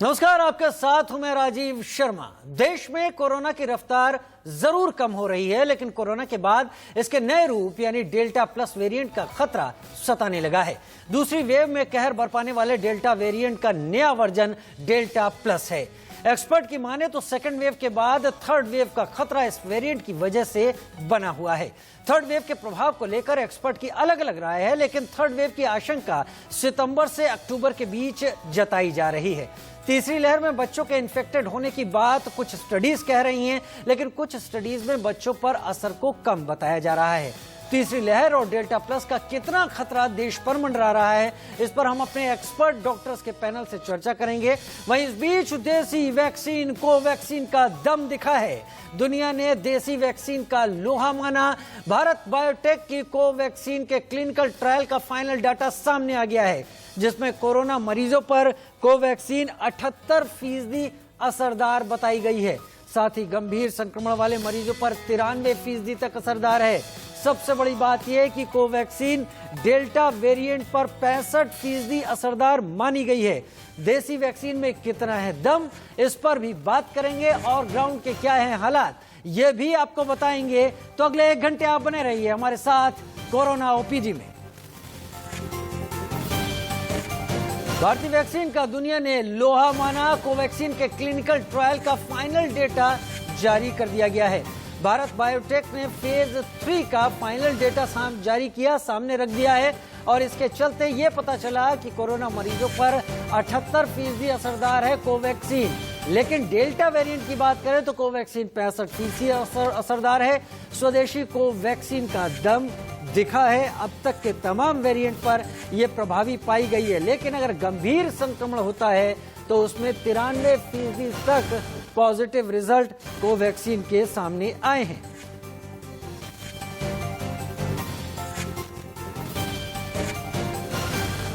नमस्कार, आपके साथ हूं मैं राजीव शर्मा। देश में कोरोना की रफ्तार जरूर कम हो रही है, लेकिन कोरोना के बाद इसके नए रूप यानी डेल्टा प्लस वेरिएंट का खतरा सताने लगा है। दूसरी वेव में कहर बरपाने वाले डेल्टा वेरिएंट का नया वर्जन डेल्टा प्लस है। एक्सपर्ट की माने तो सेकंड वेव के बाद थर्ड वेव का खतरा इस वेरिएंट की वजह से बना हुआ है। थर्ड वेव के प्रभाव को लेकर एक्सपर्ट की अलग अलग राय है, लेकिन थर्ड वेव की आशंका सितंबर से अक्टूबर के बीच जताई जा रही है। तीसरी लहर में बच्चों के इन्फेक्टेड होने की बात कुछ स्टडीज कह रही हैं, लेकिन कुछ स्टडीज में बच्चों पर असर को कम बताया जा रहा है। तीसरी लहर और डेल्टा प्लस का कितना खतरा देश पर मंडरा रहा है, इस पर हम अपने एक्सपर्ट डॉक्टर्स के पैनल से चर्चा करेंगे। वहीं इस बीच देसी वैक्सीन कोवैक्सीन का दम दिखा है। दुनिया ने देसी वैक्सीन का लोहा माना। भारत बायोटेक की कोवैक्सीन के क्लिनिकल ट्रायल का फाइनल डाटा सामने आ गया है, जिसमें कोरोना मरीजों पर कोवैक्सीन 78% असरदार बताई गई है। साथ ही गंभीर संक्रमण वाले मरीजों पर 93% तक असरदार है। सबसे बड़ी बात यह है कि कोवैक्सीन डेल्टा वेरिएंट पर 65% असरदार मानी गई है। देसी वैक्सीन में कितना है दम, इस पर भी बात करेंगे और ग्राउंड के क्या है हालात, ये भी आपको बताएंगे। तो अगले 1 घंटे आप बने रहिए हमारे साथ कोरोना ओपीडी में। भारतीय वैक्सीन का दुनिया ने लोहा माना। कोवैक्सीन के क्लिनिकल ट्रायल का फाइनल डेटा जारी कर दिया गया है। भारत बायोटेक ने फेज 3 का फाइनल डेटा जारी किया, सामने रख दिया है और इसके चलते ये पता चला कि कोरोना मरीजों पर 78% असरदार है कोवैक्सीन। लेकिन डेल्टा वेरिएंट की बात करें तो कोवैक्सीन 65% असरदार है। स्वदेशी कोवैक्सीन का दम दिखा है। अब तक के तमाम वेरिएंट पर यह प्रभावी पाई गई है, लेकिन अगर गंभीर संक्रमण होता है तो उसमें 93% तक पॉजिटिव रिजल्ट कोवैक्सीन के सामने आए हैं।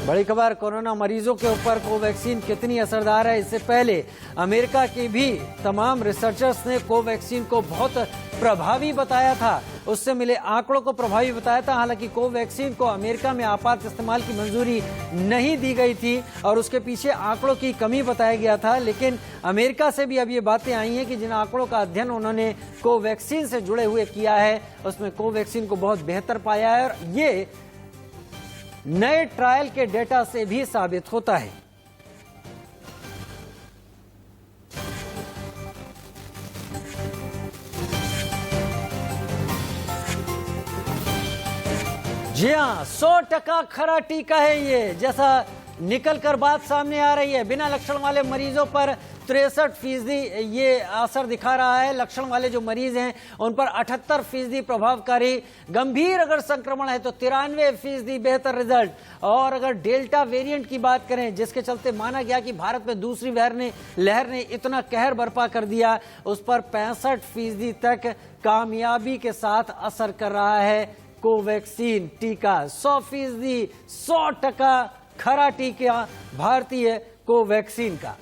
बड़ी खबर, कोरोना मरीजों के ऊपर कोवैक्सीन कितनी असरदार है। इससे पहले अमेरिका के भी तमाम रिसर्चर्स ने कोवैक्सीन को बहुत प्रभावी बताया था, उससे मिले आंकड़ों को प्रभावी बताया था। हालांकि कोवैक्सीन को अमेरिका में आपात इस्तेमाल की मंजूरी नहीं दी गई थी और उसके पीछे आंकड़ों की कमी बताया गया था, लेकिन अमेरिका से भी अब ये बातें आई हैं कि जिन आंकड़ों का अध्ययन उन्होंने कोवैक्सीन से जुड़े हुए किया है, उसमें कोवैक्सीन को बहुत बेहतर पाया है और ये नए ट्रायल के डेटा से भी साबित होता है। जी हाँ, 100% खरा टीका है ये, जैसा निकल कर बात सामने आ रही है। बिना लक्षण वाले मरीजों पर 63% ये असर दिखा रहा है। लक्षण वाले जो मरीज हैं उन पर 78% प्रभावकारी। गंभीर अगर संक्रमण है तो 93% बेहतर रिजल्ट। और अगर डेल्टा वेरिएंट की बात करें, जिसके चलते माना गया कि भारत में दूसरी लहर ने इतना कहर बरपा कर दिया, उस पर 65% तक कामयाबी के साथ असर कर रहा है कोवैक्सीन टीका। 100% खरा टीका भारतीय कोवैक्सीन का।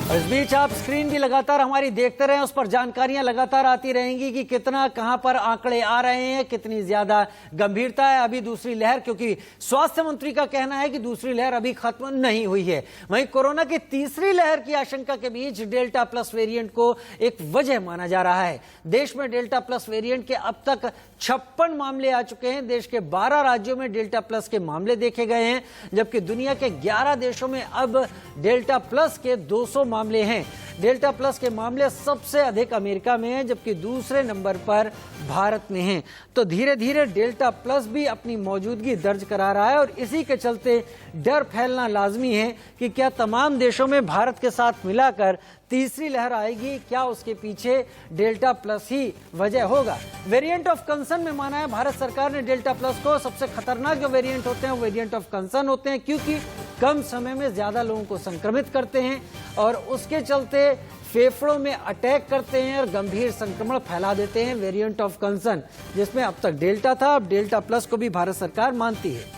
इस बीच आप स्क्रीन भी लगातार हमारी देखते रहें, उस पर जानकारियां लगातार आती रहेंगी कि कितना कहां पर आंकड़े आ रहे हैं, कितनी ज्यादा गंभीरता है अभी दूसरी लहर, क्योंकि स्वास्थ्य मंत्री का कहना है कि दूसरी लहर अभी खत्म नहीं हुई है। वहीं कोरोना की तीसरी लहर की आशंका के बीच डेल्टा प्लस वेरिएंट को एक वजह माना जा रहा है। देश में डेल्टा प्लस वेरिएंट के अब तक 56 मामले आ चुके हैं। देश के 12 राज्यों में डेल्टा प्लस के मामले देखे गए हैं, जबकि दुनिया के 11 देशों में अब डेल्टा प्लस के 200 मामले हैं। डेल्टा प्लस के मामले सबसे अधिक अमेरिका में हैं, जबकि दूसरे नंबर पर भारत में हैं। तो धीरे धीरे डेल्टा प्लस भी अपनी मौजूदगी दर्ज करा रहा है और इसी के चलते डर फैलना लाजमी है कि क्या तमाम देशों में भारत के साथ मिलाकर तीसरी लहर आएगी, क्या उसके पीछे डेल्टा प्लस ही वजह होगा। वेरिएंट ऑफ कंसर्न में माना है भारत सरकार ने डेल्टा प्लस को सबसे खतरनाक जो वेरिएंट होते हैं वो वेरिएंट ऑफ कंसर्न होते हैं, क्योंकि कम समय में ज्यादा लोगों को संक्रमित करते हैं और उसके चलते फेफड़ों में अटैक करते हैं और गंभीर संक्रमण फैला देते हैं। वेरिएंट ऑफ कंसर्न, जिसमें अब तक डेल्टा था, अब डेल्टा प्लस को भी भारत सरकार मानती है।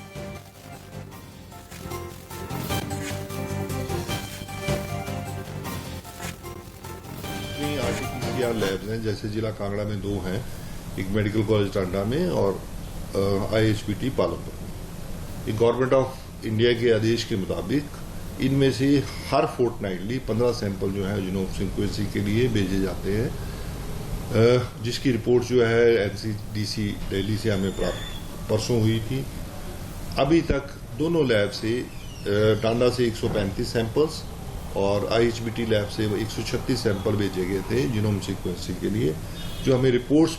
आरटीपीसीआर लैब्स हैं, जैसे जिला कांगड़ा में 2 हैं, एक मेडिकल कॉलेज टांडा में और आईएचपीटी पालमपुर में। गवर्नमेंट ऑफ इंडिया के आदेश के मुताबिक इनमें से हर फोर्टनाइटली 15 सैंपल जो है जीनोम सीक्वेंसिंग के लिए भेजे जाते हैं, जिसकी रिपोर्ट जो है एनसीडीसी दिल्ली से हमें प्राप्त परसों हुई थी। अभी तक दोनों लैब से टांडा से 135 सैंपल्स और आईएचबीटी लैब से 136 सैंपल भेजे गए थे जीनोम सीक्वेंसिंग के लिए। जो हमें रिपोर्ट्स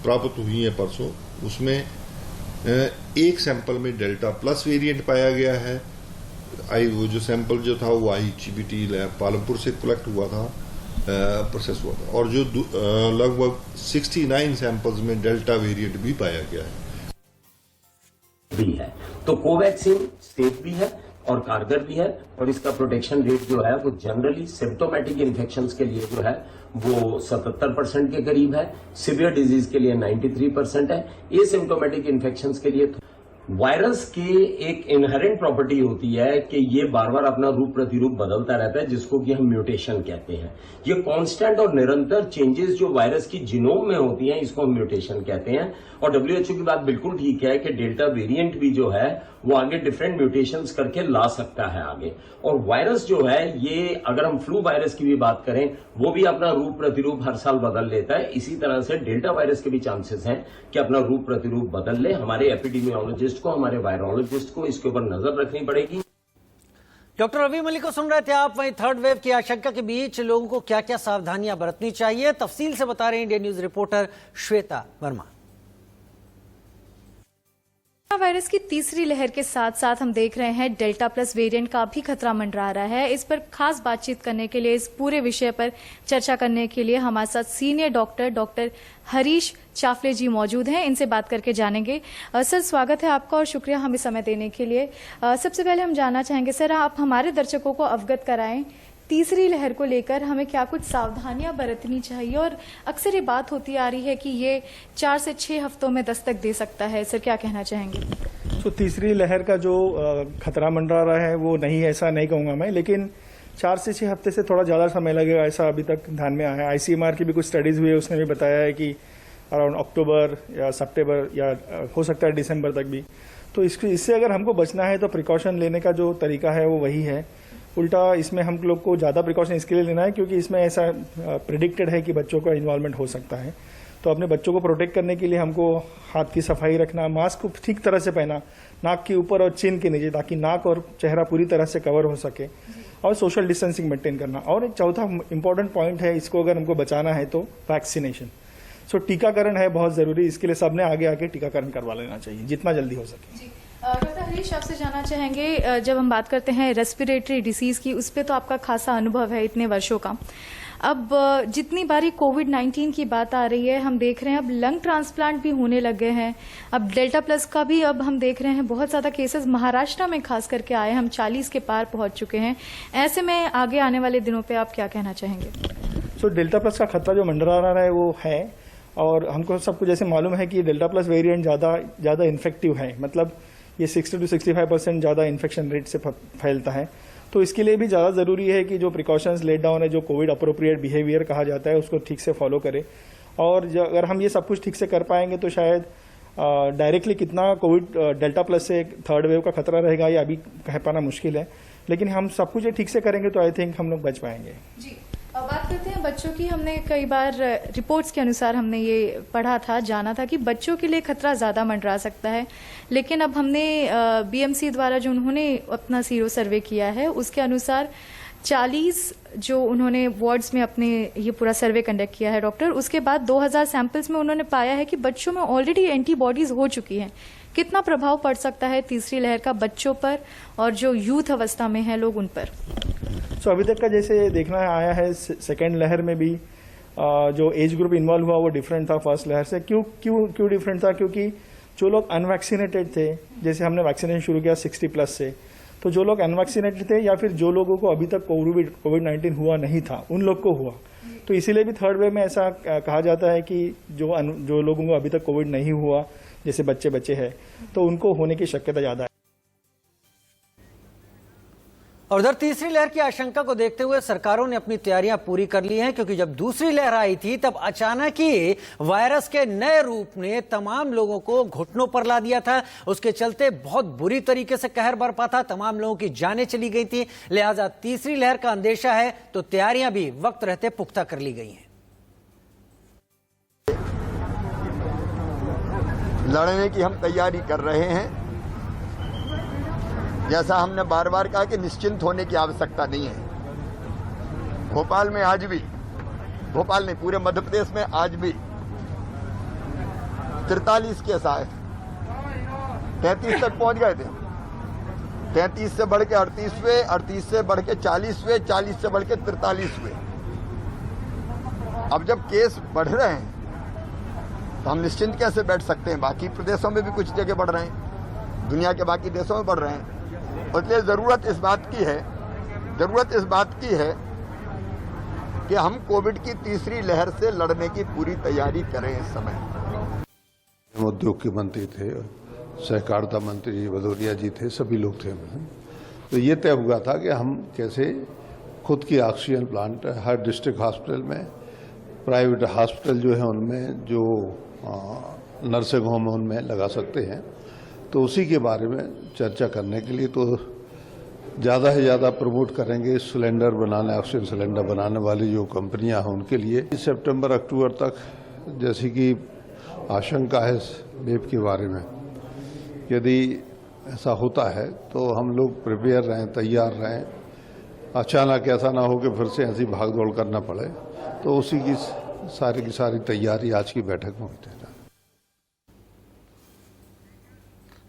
प्राप्त हुई हैं परसों, उसमें एक सैंपल में डेल्टा प्लस वेरिएंट पाया गया है। वो जो सैंपल जो था वो आईएचबीटी लैब पालमपुर से कलेक्ट हुआ था, प्रोसेस हुआ था, और जो लगभग 69 सैंपल्स में डेल्टा वेरिएंट भी पाया गया है। तो कोवैक्सीन सेफ भी है और कारगर भी है, और इसका प्रोटेक्शन रेट जो है वो जनरली सिम्टोमेटिक इन्फेक्शंस के लिए जो है वो 77% के करीब है, सिवियर डिजीज के लिए 93% है, एसिम्टोमेटिक इन्फेक्शंस के लिए। वायरस की एक इनहेरेंट प्रॉपर्टी होती है कि ये बार बार अपना रूप प्रतिरूप बदलता रहता है, जिसको कि हम म्यूटेशन कहते हैं। ये कांस्टेंट और निरंतर चेंजेस जो वायरस की जीनोम में होती हैं, इसको हम म्यूटेशन कहते हैं। और डब्ल्यूएचओ की बात बिल्कुल ठीक है कि डेल्टा वेरिएंट भी जो है वो आगे डिफरेंट म्यूटेशंस करके ला सकता है आगे। और वायरस जो है ये, अगर हम फ्लू वायरस की भी बात करें, वो भी अपना रूप प्रतिरूप हर साल बदल लेता है। इसी तरह से डेल्टा वायरस के भी चांसेस हैं कि अपना रूप प्रतिरूप बदल ले। हमारे एपिडेमियोलॉजिस्ट को, हमारे वायरोलॉजिस्ट को इसके ऊपर नजर रखनी पड़ेगी। डॉक्टर रवि मलिक को सुन रहे थे आप। वहीं थर्ड वेव की आशंका के बीच लोगों को क्या क्या सावधानियां बरतनी चाहिए, तफसील से बता रहे हैं India news reporter Shweta Verma. Virus की तीसरी लहर के साथ साथ हम देख रहे हैं डेल्टा प्लस वेरिएंट का भी खतरा मंडरा रहा है। इस पर खास बातचीत करने के लिए, इस पूरे विषय पर चर्चा करने के लिए हमारे साथ सीनियर डॉक्टर हरीश चाफले जी मौजूद हैं। इनसे बात करके जानेंगे। सर, स्वागत है आपका और शुक्रिया हमें समय देने के लिए। सबसे पहले हम जानना चाहेंगे सर, आप हमारे दर्शकों को अवगत कराएं तीसरी लहर को लेकर हमें क्या कुछ सावधानियां बरतनी चाहिए, और अक्सर ये बात होती आ रही है कि ये 4 से 6 हफ्तों में दस्तक दे सकता है। सर, क्या कहना चाहेंगे? तो तीसरी लहर का जो खतरा मंडरा रहा है वो नहीं, ऐसा नहीं कहूंगा मैं, लेकिन 4 से 6 हफ्ते से थोड़ा ज्यादा समय लगेगा, ऐसा अभी तक ध्यान में आया है। आईसीएमआर की भी कुछ स्टडीज हुई है, उसने भी बताया है कि अराउंड अक्टूबर या सितंबर या हो सकता है दिसंबर तक भी। तो इससे अगर हमको बचना है तो प्रिकॉशन लेने का जो तरीका है वो वही है। उल्टा इसमें हम लोग को ज़्यादा प्रिकॉशन इसके लिए लेना है क्योंकि इसमें ऐसा प्रिडिक्टेड है कि बच्चों का इन्वॉल्वमेंट हो सकता है। तो अपने बच्चों को प्रोटेक्ट करने के लिए हमको हाथ की सफाई रखना, मास्क को ठीक तरह से पहना, नाक के ऊपर और चिन के नीचे, ताकि नाक और चेहरा पूरी तरह से कवर हो सके, और सोशल डिस्टेंसिंग मेंटेन करना। और एक चौथा इंपॉर्टेंट पॉइंट है, इसको अगर हमको बचाना है तो वैक्सीनेशन। सो टीकाकरण है बहुत जरूरी, इसके लिए सबने आगे आके टीकाकरण करवा लेना चाहिए जितना जल्दी हो सके। डॉक्टर हरीश, आपसे जानना चाहेंगे, जब हम बात करते हैं रेस्पिरेटरी डिसीज की, उस पर तो आपका खासा अनुभव है इतने वर्षों का। अब जितनी बारी कोविड-19 की बात आ रही है, हम देख रहे हैं अब लंग ट्रांसप्लांट भी होने लग गए हैं। अब डेल्टा प्लस का भी अब हम देख रहे हैं बहुत ज्यादा केसेस महाराष्ट्र में खास करके आए, हम 40 के पार पहुंच चुके हैं। ऐसे में आगे आने वाले दिनों पे आप क्या कहना चाहेंगे? सो डेल्टा प्लस का खतरा जो मंडरा रहा है वो है, और हमको सबको जैसे मालूम है कि डेल्टा प्लस वेरिएंट ज्यादा इन्फेक्टिव है, मतलब ये 60 to 65% ज्यादा इन्फेक्शन रेट से फैलता है। तो इसके लिए भी ज्यादा जरूरी है कि जो प्रिकॉशंस लेट डाउन है, जो कोविड अप्रोप्रिएट बिहेवियर कहा जाता है, उसको ठीक से फॉलो करें। और अगर हम ये सब कुछ ठीक से कर पाएंगे तो शायद डायरेक्टली कितना कोविड डेल्टा प्लस से थर्ड वेव का खतरा रहेगा ये अभी कह पाना मुश्किल है, लेकिन हम सब कुछ ठीक से करेंगे तो आई थिंक हम लोग बच पाएंगे। जी, अब बात करते हैं बच्चों की। हमने कई बार रिपोर्ट्स के अनुसार हमने ये पढ़ा था, जाना था कि बच्चों के लिए खतरा ज्यादा मंडरा सकता है, लेकिन अब हमने बीएमसी द्वारा जो उन्होंने अपना सीरो सर्वे किया है उसके अनुसार 40 जो उन्होंने वार्ड्स में अपने ये पूरा सर्वे कंडक्ट किया है डॉक्टर, उसके बाद 2000 सैंपल्स में उन्होंने पाया है कि बच्चों में ऑलरेडी एंटीबॉडीज हो चुकी हैं। कितना प्रभाव पड़ सकता है तीसरी लहर का बच्चों पर और जो यूथ अवस्था में है लोग उन पर? सो अभी तक का जैसे देखना आया है, सेकेंड लहर में भी जो एज ग्रुप इन्वॉल्व हुआ वो डिफरेंट था फर्स्ट लहर से। क्यों डिफरेंट था? क्योंकि जो लोग अनवैक्सीनेटेड थे, जैसे हमने वैक्सीनेशन शुरू किया 60+ से, तो जो लोग अनवैक्सीनेटेड थे या फिर जो लोगों को अभी तक कोविड-19 हुआ नहीं था उन लोग को हुआ। तो इसीलिए भी थर्ड वेव में ऐसा कहा जाता है कि जो लोगों को अभी तक कोविड नहीं हुआ, जैसे बच्चे हैं, तो उनको होने की शक्यता ज्यादा है। और उधर तीसरी लहर की आशंका को देखते हुए सरकारों ने अपनी तैयारियां पूरी कर ली हैं, क्योंकि जब दूसरी लहर आई थी तब अचानक ही वायरस के नए रूप ने तमाम लोगों को घुटनों पर ला दिया था। उसके चलते बहुत बुरी तरीके से कहर बरपा था, तमाम लोगों की जानें चली गई थी। लिहाजा तीसरी लहर का अंदेशा है तो तैयारियां भी वक्त रहते पुख्ता कर ली गई हैं। लड़ने की हम तैयारी कर रहे हैं। जैसा हमने बार बार कहा कि निश्चिंत होने की आवश्यकता नहीं है। भोपाल में आज भी, भोपाल नहीं पूरे मध्य प्रदेश में आज भी 43 केस आए, 33 तक पहुंच गए थे। 33 से बढ़ के 38 हुए, 38 से बढ़ के 40 हुए, 40 से बढ़ के 43 हुए। अब जब केस बढ़ रहे हैं तो हम निश्चिंत कैसे बैठ सकते हैं? बाकी प्रदेशों में भी कुछ जगह बढ़ रहे हैं, दुनिया के बाकी देशों में बढ़ रहे हैं। इसलिए जरूरत इस बात की है कि हम कोविड की तीसरी लहर से लड़ने की पूरी तैयारी करें। इस समय उद्योग के मंत्री थे, सहकारिता मंत्री भदौरिया जी थे, सभी लोग थे। तो ये तय हुआ था कि हम कैसे खुद की ऑक्सीजन प्लांट हर डिस्ट्रिक्ट हॉस्पिटल में, प्राइवेट हॉस्पिटल जो है उनमें, जो नर्सिंग होम है उनमें लगा सकते हैं। तो उसी के बारे में चर्चा करने के लिए तो ज़्यादा से ज़्यादा प्रमोट करेंगे सिलेंडर बनाने, ऑक्सीजन सिलेंडर बनाने वाली जो कंपनियां हैं उनके लिए। सितंबर अक्टूबर तक जैसी कि आशंका है वेव के बारे में, यदि ऐसा होता है तो हम लोग प्रिपेयर रहें, तैयार रहें। अचानक ऐसा ना हो कि फिर से ऐसी भागदौड़ करना पड़े। तो उसी की सारी तैयारी आज की बैठक में हुई थी।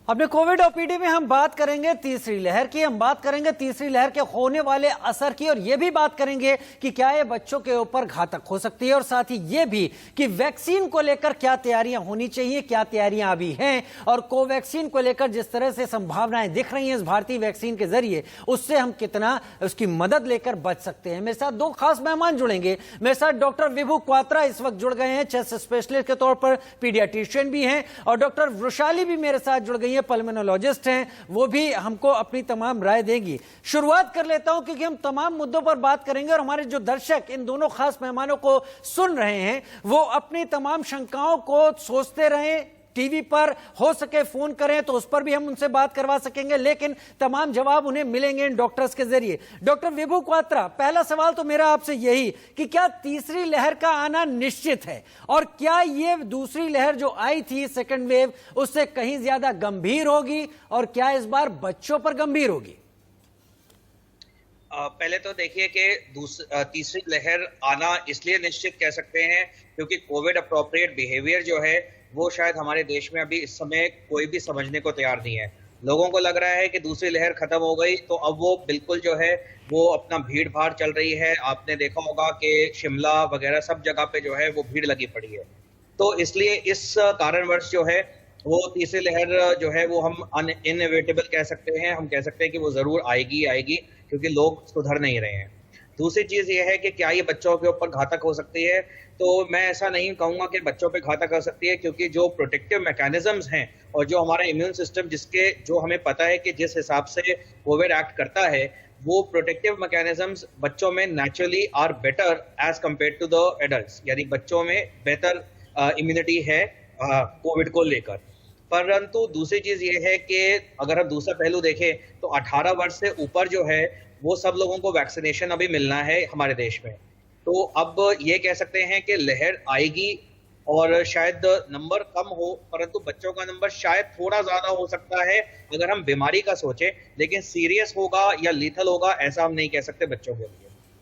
अपने कोविड ओपीडी में हम बात करेंगे तीसरी लहर की, हम बात करेंगे तीसरी लहर के होने वाले असर की, और यह भी बात करेंगे कि क्या ये बच्चों के ऊपर घातक हो सकती है, और साथ ही ये भी कि वैक्सीन को लेकर क्या तैयारियां होनी चाहिए, क्या तैयारियां अभी हैं, और कोवैक्सीन को लेकर जिस तरह से संभावनाएं दिख रही हैं इस भारतीय वैक्सीन के जरिए, उससे हम कितना उसकी मदद लेकर बच सकते हैं। मेरे साथ दो खास मेहमान जुड़ेंगे। मेरे साथ डॉक्टर विभू क्वात्रा इस वक्त जुड़ गए हैं, चेस्ट स्पेशलिस्ट के तौर पर, पीडियाट्रिशियन भी हैं, और डॉक्टर वृषाली भी मेरे साथ जुड़ गई है, पल्मोनोलॉजिस्ट हैं, वो भी हमको अपनी तमाम राय देंगी। शुरुआत कर लेता हूं क्योंकि हम तमाम मुद्दों पर बात करेंगे और हमारे जो दर्शक इन दोनों खास मेहमानों को सुन रहे हैं वो अपनी तमाम शंकाओं को सोचते रहें, टीवी पर हो सके फोन करें तो उस पर भी हम उनसे बात करवा सकेंगे, लेकिन तमाम जवाब उन्हें मिलेंगे इन डॉक्टर्स के जरिए। डॉक्टर विभू क्वात्रा, पहला सवाल तो मेरा आपसे यही कि क्या तीसरी लहर का आना निश्चित है, और क्या ये दूसरी लहर जो आई थी सेकंड वेव उससे कहीं ज्यादा गंभीर होगी, और क्या इस बार बच्चों पर गंभीर होगी? पहले तो देखिए कि तीसरी लहर आना इसलिए निश्चित कह सकते हैं क्योंकि कोविड अप्रोप्रिएट बिहेवियर जो है वो शायद हमारे देश में अभी इस समय कोई भी समझने को तैयार नहीं है। लोगों को लग रहा है कि दूसरी लहर खत्म हो गई तो अब वो बिल्कुल जो है वो अपना भीड़ भाड़ चल रही है। आपने देखा होगा कि शिमला वगैरह सब जगह पे जो है वो भीड़ लगी पड़ी है। तो इसलिए इस कारणवश जो है वो तीसरी लहर जो है वो हम इनएविटेबल कह सकते हैं। हम कह सकते हैं कि वो जरूर आएगी क्योंकि लोग सुधर नहीं रहे हैं। दूसरी चीज ये है कि क्या ये बच्चों के ऊपर घातक हो सकती है, तो मैं ऐसा नहीं कहूंगा कि बच्चों पे घातक हो सकती है, क्योंकि जो प्रोटेक्टिव मैकेनिज्म्स हैं और जो हमारा इम्यून सिस्टम जो हमें पता है कि जिस हिसाब से कोविड एक्ट करता है, वो प्रोटेक्टिव मैकेनिज्म्स बच्चों में naturally are better as compare to the adults, यानी बच्चों में बेहतर इम्यूनिटी है कोविड को लेकर। परंतु दूसरी चीज ये है कि अगर हम दूसरा पहलू देखें तो 18 वर्ष से ऊपर जो है वो सब लोगों को वैक्सीनेशन अभी मिलना है हमारे देश में। तो अब ये कह सकते हैं कि लहर आएगी और शायद नंबर कम हो, परंतु बच्चों का नंबर शायद थोड़ा ज्यादा हो सकता है अगर हम बीमारी का सोचें, लेकिन सीरियस होगा या लीथल होगा ऐसा हम नहीं कह सकते बच्चों के लिए।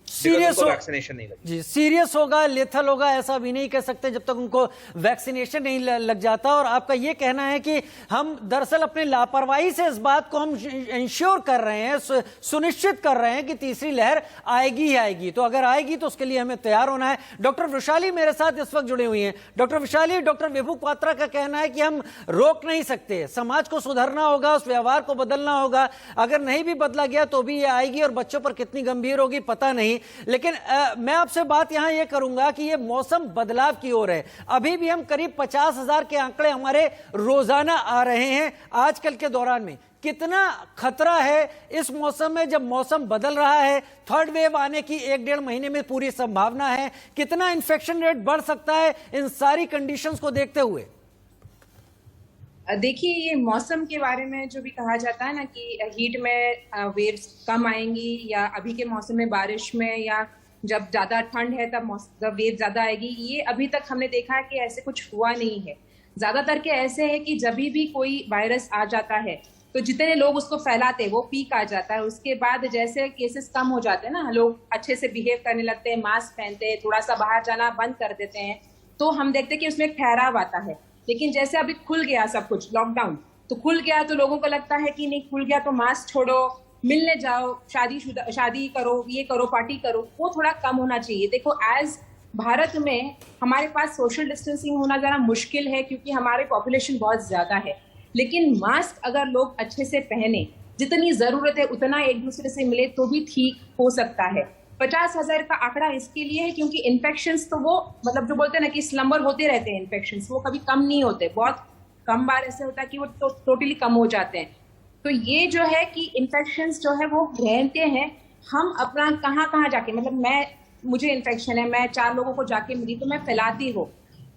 सीरियस वैक्सीनेशन नहीं लगी जी, सीरियस होगा, लेथल होगा ऐसा भी नहीं कह सकते जब तक उनको वैक्सीनेशन नहीं लग जाता। और आपका ये कहना है कि हम दरअसल अपने लापरवाही से इस बात को हम इंश्योर कर रहे हैं, सुनिश्चित कर रहे हैं कि तीसरी लहर आएगी ही आएगी। तो अगर आएगी तो उसके लिए हमें तैयार होना है। डॉक्टर वृषाली मेरे साथ इस वक्त जुड़ी हुई हैं। डॉक्टर वृषाली, डॉक्टर विभू क्वात्रा का कहना है कि हम रोक नहीं सकते, समाज को सुधरना होगा, उस व्यवहार को बदलना होगा। अगर नहीं भी बदला गया तो भी ये आएगी और बच्चों पर कितनी गंभीर होगी पता नहीं, लेकिन मैं आपसे बात यहां यह करूंगा कि यह मौसम बदलाव की ओर है। अभी भी हम करीब 50,000 के आंकड़े हमारे रोजाना आ रहे हैं। आजकल के दौरान में कितना खतरा है इस मौसम में, जब मौसम बदल रहा है, थर्ड वेव आने की 1-1.5 महीने में पूरी संभावना है, कितना इन्फेक्शन रेट बढ़ सकता है इन सारी कंडीशंस को देखते हुए? देखिए, ये मौसम के बारे में जो भी कहा जाता है ना कि हीट में वेव्स कम आएंगी, या अभी के मौसम में बारिश में, या जब ज्यादा ठंड है तब वेव ज्यादा आएगी, ये अभी तक हमने देखा है कि ऐसे कुछ हुआ नहीं है। ज्यादातर के ऐसे है कि जब भी कोई वायरस आ जाता है तो जितने लोग उसको फैलाते हैं वो पीक आ जाता है। उसके बाद जैसे केसेस कम हो जाते हैं ना, लोग अच्छे से बिहेव करने लगते हैं, मास्क पहनते हैं, थोड़ा सा बाहर जाना बंद कर देते हैं, तो हम देखते हैं कि उसमें एक ठहराव आता है। लेकिन जैसे अभी खुल गया सब कुछ, लॉकडाउन तो खुल गया, तो लोगों को लगता है कि नहीं खुल गया तो मास्क छोड़ो, मिलने जाओ, शादी करो, ये करो, पार्टी करो, वो थोड़ा कम होना चाहिए। देखो, एज भारत में हमारे पास सोशल डिस्टेंसिंग होना जरा मुश्किल है क्योंकि हमारी पॉपुलेशन बहुत ज्यादा है। लेकिन मास्क अगर लोग अच्छे से पहने, जितनी जरूरत है उतना एक दूसरे से मिले, तो भी ठीक हो सकता है। 50,000 का आंकड़ा इसके लिए है क्योंकि इन्फेक्शंस तो वो मतलब जो बोलते हैं ना कि स्लम्बर होते रहते हैं, इन्फेक्शंस वो कभी कम नहीं होते, बहुत कम बार ऐसे होता है कि वो टोटली कम हो जाते हैं। तो ये जो है कि इन्फेक्शंस जो है वो रहते हैं। हम अपना कहाँ जाके, मतलब मुझे इन्फेक्शन है, मैं 4 लोगों को जाके मिली तो मैं फैलाती हूँ।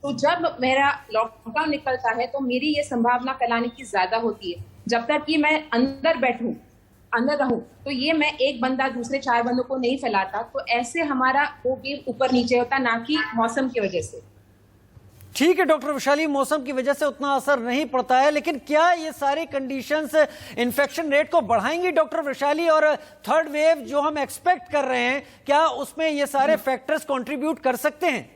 तो जब मेरा लॉकडाउन निकलता है तो मेरी ये संभावना फैलाने की ज्यादा होती है। जब तक कि मैं अंदर रहूं तो ये मैं एक बंदा दूसरे 4 बंदों को नहीं फैलाता। तो ऐसे हमारा वो वेव ऊपर नीचे होता, ना कि मौसम की वजह से। ठीक है डॉक्टर वैशाली, मौसम की वजह से उतना असर नहीं पड़ता है, लेकिन क्या ये सारी कंडीशंस इन्फेक्शन रेट को बढ़ाएंगी डॉक्टर वैशाली? और थर्ड वेव जो हम एक्सपेक्ट कर रहे हैं, क्या उसमें ये सारे फैक्टर्स कंट्रीब्यूट कर सकते हैं?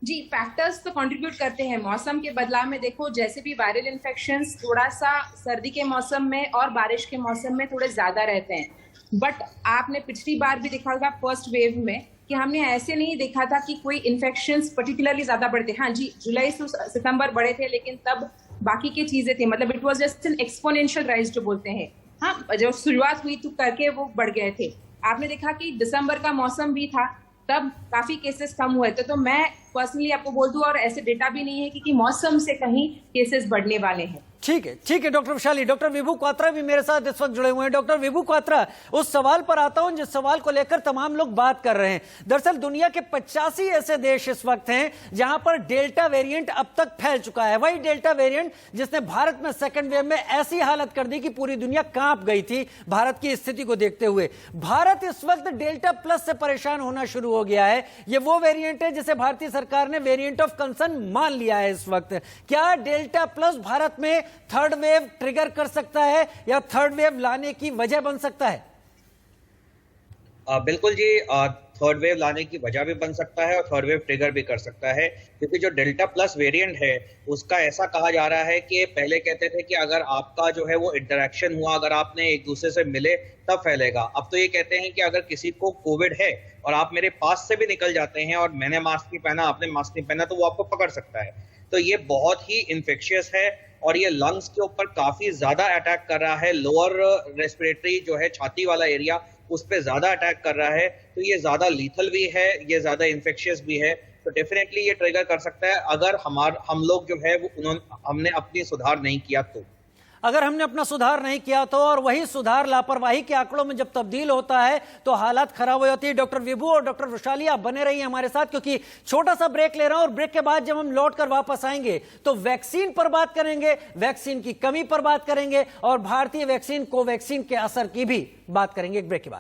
जी, फैक्टर्स तो कंट्रीब्यूट करते हैं। मौसम के बदलाव में देखो, जैसे भी वायरल इन्फेक्शंस थोड़ा सा सर्दी के मौसम में और बारिश के मौसम में थोड़े ज्यादा रहते हैं। बट आपने पिछली बार भी देखा होगा फर्स्ट वेव में कि हमने ऐसे नहीं देखा था कि कोई इन्फेक्शंस पर्टिकुलरली ज्यादा बढ़ते। हाँ जी, जुलाई से सितंबर बढ़े थे, लेकिन तब बाकी की चीजें थी, मतलब it was just an exponential rise जो बोलते हैं। हाँ, जब शुरुआत हुई तो करके वो बढ़ गए थे। आपने देखा कि दिसंबर का मौसम भी था, तब काफी केसेस कम हुए थे। तो मैं पर्सनली आपको बोल दूं, और ऐसे डेटा भी नहीं है कि मौसम से कहीं केसेस बढ़ने वाले हैं। ठीक है डॉक्टर वैशाली। डॉक्टर विभू क्वात्रा भी मेरे साथ इस वक्त जुड़े हुए हैं। डॉक्टर विभू क्वात्रा, उस सवाल पर आता हूं जिस सवाल को लेकर तमाम लोग बात कर रहे हैं। दरअसल दुनिया के 85 ऐसे देश इस वक्त हैं जहां पर डेल्टा वेरिएंट अब तक फैल चुका है। वही डेल्टा वेरिएंट जिसने भारत में सेकेंड वेव में ऐसी हालत कर दी कि पूरी दुनिया कांप गई थी भारत की स्थिति को देखते हुए। भारत इस वक्त डेल्टा प्लस से परेशान होना शुरू हो गया है। यह वो वेरिएंट है जिसे भारतीय सरकार ने वेरिएंट ऑफ कंसर्न मान लिया है इस वक्त। क्या डेल्टा प्लस भारत में थर्ड वेव ट्रिगर कर सकता है या थर्ड वेव लाने की वजह बन सकता है? बिल्कुल जी, थर्ड वेव लाने की वजह भी बन सकता है और थर्ड वेव ट्रिगर भी कर सकता है, क्योंकि जो डेल्टा प्लस वेरिएंट है उसका ऐसा कहा जा रहा है कि पहले कहते थे कि अगर आपका जो है वो इंटरेक्शन हुआ, अगर आपने एक दूसरे से मिले तब फैलेगा। अब तो ये कहते हैं कि अगर किसी को कोविड है और आप मेरे पास से भी निकल जाते हैं और मैंने मास्क नहीं पहना, आपने मास्क नहीं पहना, तो वो आपको पकड़ सकता है। तो ये बहुत ही इन्फेक्शियस है और ये लंग्स के ऊपर काफी ज्यादा अटैक कर रहा है। लोअर रेस्पिरेटरी जो है, छाती वाला एरिया, उस पर ज्यादा अटैक कर रहा है। तो ये ज्यादा लीथल भी है, ये ज्यादा इन्फेक्शियस भी है। तो डेफिनेटली ये ट्रिगर कर सकता है अगर हम लोग जो है वो हमने अपनी सुधार नहीं किया तो। अगर हमने अपना सुधार नहीं किया तो, और वही सुधार लापरवाही के आंकड़ों में जब तब्दील होता है तो हालात खराब हो जाती है। डॉक्टर विभू और डॉक्टर वैशाली, आप बने रहिए हमारे साथ, क्योंकि छोटा सा ब्रेक ले रहा हूं और ब्रेक के बाद जब हम लौट कर वापस आएंगे तो वैक्सीन पर बात करेंगे, वैक्सीन की कमी पर बात करेंगे और भारतीय वैक्सीन कोवैक्सीन के असर की भी बात करेंगे एक ब्रेक के बाद।